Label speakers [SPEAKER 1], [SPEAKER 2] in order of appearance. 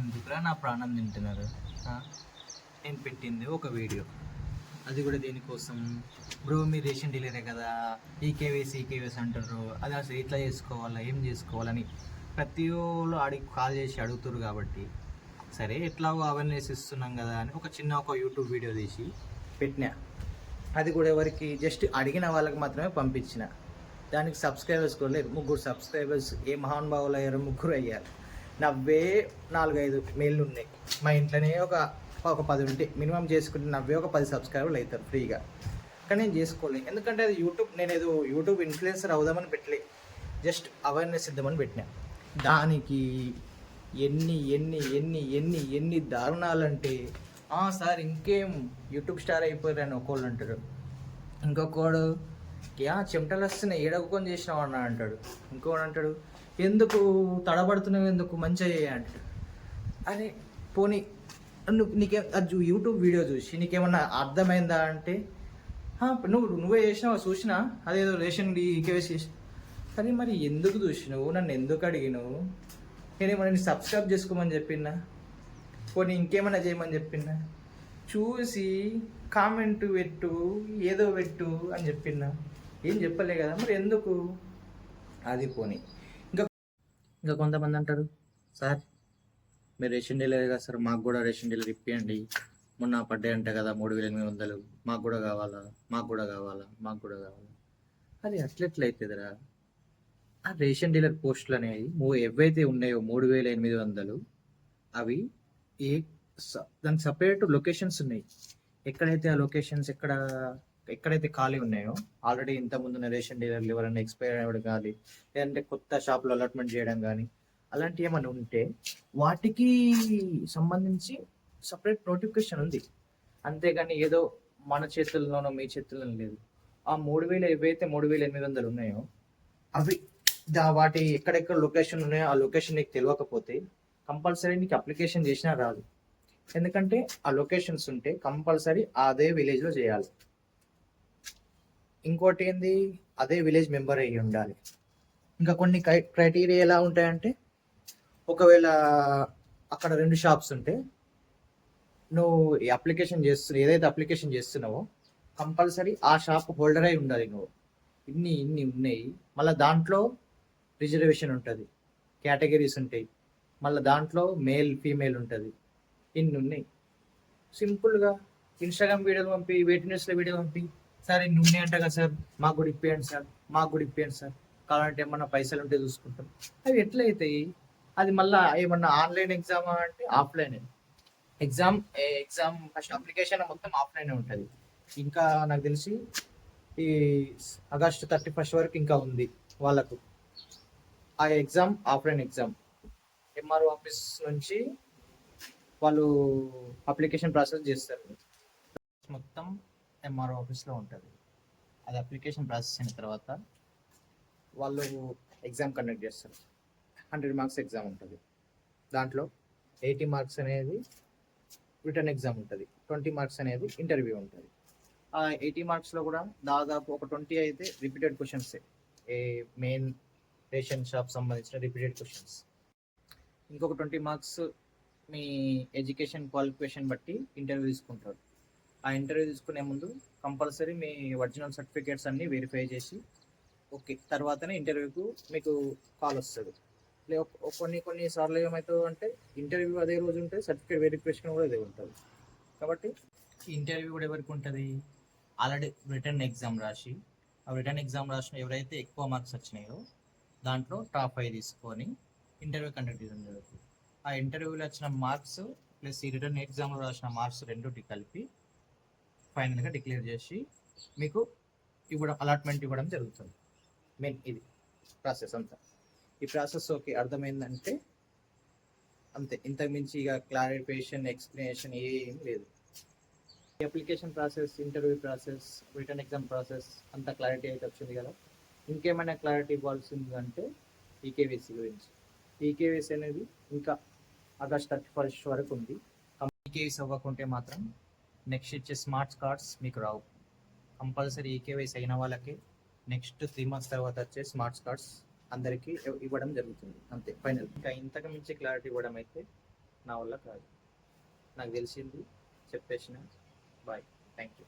[SPEAKER 1] ఎందుకురా నా ప్రాణం తింటున్నారు? ఆ? నేను పెట్టింది ఒక వీడియో, అది కూడా దేనికోసం? బ్రో మీరు రేషన్ డీలరే కదా, ఈకేవైసీ అంటారు, అది అసలు ఎట్లా చేసుకోవాలా, ఏం చేసుకోవాలని ప్రతి ఒళ్ళు ఆడికి కాల్ చేసి అడుగుతారు. కాబట్టి సరే ఎట్లాగో అవేర్నెస్ ఇస్తున్నాం కదా అని ఒక యూట్యూబ్ వీడియో తీసి పెట్టినా. అది కూడా ఎవరికి జస్ట్ అడిగిన వాళ్ళకి మాత్రమే పంపించిన. దానికి సబ్స్క్రైబర్స్ కూడా లేదు. 3 సబ్స్క్రైబర్స్. ఏ మహానుభావులు అయ్యారు? 3 అయ్యారు. నవ్వే 4-5 మెయిల్లు ఉన్నాయి. మా ఇంట్లోనే ఒక 10 ఉంటే మినిమం చేసుకుంటే నవ్వే ఒక 10 సబ్స్క్రైబర్లు అవుతారు ఫ్రీగా. కానీ నేను చేసుకోలేదు, ఎందుకంటే అది యూట్యూబ్. నేను ఏదో యూట్యూబ్ ఇన్ఫ్లుయెన్సర్ అవుదామని పెట్టలే, జస్ట్ అవేర్నెస్ ఇద్దామని పెట్టినా. దానికి ఎన్ని ఎన్ని ఎన్ని ఎన్ని ఎన్ని దారుణాలంటే, సార్ ఇంకేం యూట్యూబ్ స్టార్ అయిపోయారని ఒకళ్ళు అంటారు, ఇంకొకడు చెమటలు వస్తున్నాయి ఏడవకొని చేసినావు అన్న అంటాడు, ఇంకోడు అంటాడు ఎందుకు తడబడుతున్నావు, ఎందుకు మంచిగా అంటాడు. అరే పోనీ నీకే అది యూట్యూబ్ వీడియో చూసి నీకేమన్నా అర్థమైందా అంటే, నువ్వే చేసినావు చూసినా, అదేదో రేషన్ ఈకేవైసీ చేసి. కానీ మరి ఎందుకు చూసినావు, నన్ను ఎందుకు అడిగినావు? నేనేమన్నా సబ్స్క్రైబ్ చేసుకోమని చెప్పినా, పోనీ ఇంకేమైనా చేయమని చెప్పినా? చూసి కామెంట్ పెట్టు, ఏదో పెట్టు అని చెప్పినా, ఏం చెప్పలే కదా, మరి ఎందుకు? అది పోనీ. ఇంకా కొంతమంది అంటారు, సార్ మీరు రేషన్ డీలర్ కదా సార్, మాకు కూడా రేషన్ డీలర్ ఇప్పియండి, మొన్న పడ్డాయి అంట కదా 3,800, మాకు కూడా కావాలా, మాకు కూడా కావాలా, మాకు కూడా కావాలా. అది అట్లెట్లయితుందిరా? ఆ రేషన్ డీలర్ పోస్టులు అనేవి ఏవైతే ఉన్నాయో 3,800, అవి ఏ దానికి సపరేట్ లొకేషన్స్ ఉన్నాయి. ఎక్కడైతే ఆ లొకేషన్స్ ఎక్కడైతే ఖాళీ ఉన్నాయో, ఆల్రెడీ ఇంతకుముందు ఉన్న రేషన్ డీలర్లు ఎవరైనా ఎక్స్పైర్ అవ్వడం కానీ, లేదంటే కొత్త షాపులు అలాట్మెంట్ చేయడం కానీ, అలాంటివి ఏమైనా ఉంటే వాటికి సంబంధించి సపరేట్ నోటిఫికేషన్ ఉంది. అంతేగాని ఏదో మన చేతుల్లోనో మీ చేతుల్లోనో లేదు. ఆ 3,000 ఏవైతే 3,800 ఉన్నాయో, అవి వాటి ఎక్కడెక్కడ లొకేషన్ ఉన్నాయో ఆ లొకేషన్ నీకు తెలియకపోతే కంపల్సరీ నీకు అప్లికేషన్ చేసినా రాదు. ఎందుకంటే ఆ లొకేషన్స్ ఉంటే కంపల్సరీ అదే విలేజ్లో చేయాలి. ఇంకోటి ఏంది, అదే విలేజ్ మెంబర్ అయ్యి ఉండాలి. ఇంకా కొన్ని క్రైటీరియా ఎలా ఉంటాయంటే, ఒకవేళ అక్కడ 2 షాప్స్ ఉంటే, నువ్వు ఏదైతే అప్లికేషన్ చేస్తున్నావో కంపల్సరీ ఆ షాప్ హోల్డర్ అయి ఉండాలి నువ్వు. ఇన్ని ఉన్నాయి. మళ్ళీ దాంట్లో రిజర్వేషన్ ఉంటుంది, కేటగిరీస్ ఉంటాయి, మళ్ళీ దాంట్లో మేల్ ఫీమేల్ ఉంటుంది, ఇన్ని ఉన్నాయి. సింపుల్గా ఇన్స్టాగ్రామ్ వీడియోలు పంపి, వెయిట్ న్యూస్లో వీడియో పంపి, సార్ ఇన్ని ఉన్నాయి అంట కదా సార్, మాకు కూడా ఇప్పియండి సార్, మాకు కూడా ఇప్పియండి సార్, కావాలంటే ఏమన్నా పైసలు ఉంటే చూసుకుంటాం. అవి ఎట్లయితాయి? అది మళ్ళీ ఏమన్నా ఆన్లైన్ ఎగ్జామ్ అంటే ఆఫ్లైన్ ఎగ్జామ్. ఫస్ట్ అప్లికేషన్ మొత్తం ఆఫ్లైన్ ఉంటుంది. ఇంకా నాకు తెలిసి ఈ ఆగస్టు 31 వరకు ఇంకా ఉంది వాళ్ళకు ఆ exam. Offline exam MRO office నుంచి వాళ్ళు అప్లికేషన్ ప్రాసెస్ చేస్తారు. మొత్తం ఎంఆర్ఓ ఆఫీస్లో ఉంటుంది. అది అప్లికేషన్ ప్రాసెస్ అయిన తర్వాత వాళ్ళు ఎగ్జామ్ కండక్ట్ చేస్తారు. 100 మార్క్స్ ఎగ్జామ్ ఉంటుంది. దాంట్లో 80 మార్క్స్ అనేది రిటర్న్ ఎగ్జామ్ ఉంటుంది, 20 మార్క్స్ అనేది ఇంటర్వ్యూ ఉంటుంది. ఆ 80 మార్క్స్లో కూడా దాదాపు ఒక 20 అయితే రిపీటెడ్ క్వశ్చన్సే, ఏ మెయిన్ రేషన్ షాప్ సంబంధించిన రిపీటెడ్ క్వశ్చన్స్. ఇంకొక 20 మార్క్స్ మీ ఎడ్యుకేషన్ క్వాలిఫికేషన్ బట్టి ఇంటర్వ్యూ తీసుకుంటారు. ఆ ఇంటర్వ్యూ తీసుకునే ముందు కంపల్సరీ మీ ఒరిజినల్ సర్టిఫికేట్స్ అన్నీ వెరిఫై చేసి ఓకే తర్వాతనే ఇంటర్వ్యూకు మీకు కాల్ వస్తుంది. కొన్ని సార్లు ఏమవుతుంది అంటే, ఇంటర్వ్యూ అదే రోజు ఉంటుంది, సర్టిఫికేట్ వెరిఫికేషన్ కూడా అదే ఉంటుంది. కాబట్టి ఇంటర్వ్యూ కూడా ఎవరికి ఉంటుంది, ఆల్రెడీ రిటర్న్ ఎగ్జామ్ రాసి, ఆ రిటర్న్ ఎగ్జామ్ రాసిన ఎవరైతే ఎక్కువ మార్క్స్ వచ్చినాయో దాంట్లో టాప్ 5 తీసుకొని ఇంటర్వ్యూ కండక్ట్ చేయడం జరుగుతుంది. ఆ ఇంటర్వ్యూలో వచ్చిన మార్క్స్ ప్లస్ ఈ రిటర్న్ ఎగ్జామ్లో రాసిన మార్క్స్ రెండుటి కలిపి ఫైనల్గా డిక్లేర్ చేసి మీకు అలాట్మెంట్ ఇవ్వడం జరుగుతుంది. మెయిన్ ఇది ప్రాసెస్ అంతా. ఈ ప్రాసెస్ ఓకే అర్థమైందంటే అంతే, ఇంతకుమించి ఇక క్లారిఫికేషన్ ఎక్స్ప్లెనేషన్ ఏం లేదు. ఈ application process, interview process, return exam process అంతా క్లారిటీ అయితే వచ్చింది కదా. ఇంకేమైనా క్లారిటీ ఇవ్వాల్సింది అంటే ఈకేవైసీ గురించి. ఈకేవైసీ అనేది ఇంకా ఆగస్ట్ 31 వరకు ఉంది. ఈకేవైసీ అవ్వకుంటే మాత్రం నెక్స్ట్ ఇచ్చే స్మార్ట్ కార్డ్స్ మీకు రావు. కంపల్సరీ ఈకేవైసీ అయిన వాళ్ళకి నెక్స్ట్ 3 months తర్వాత వచ్చే స్మార్ట్ కార్డ్స్ అందరికీ ఇవ్వడం జరుగుతుంది. అంతే ఫైనల్. ఇంకా ఇంతకు మించి క్లారిటీ ఇవ్వడం అయితే నా వల్ల కాదు. నాకు తెలిసింది చెప్పేసిన. బాయ్. Thank you.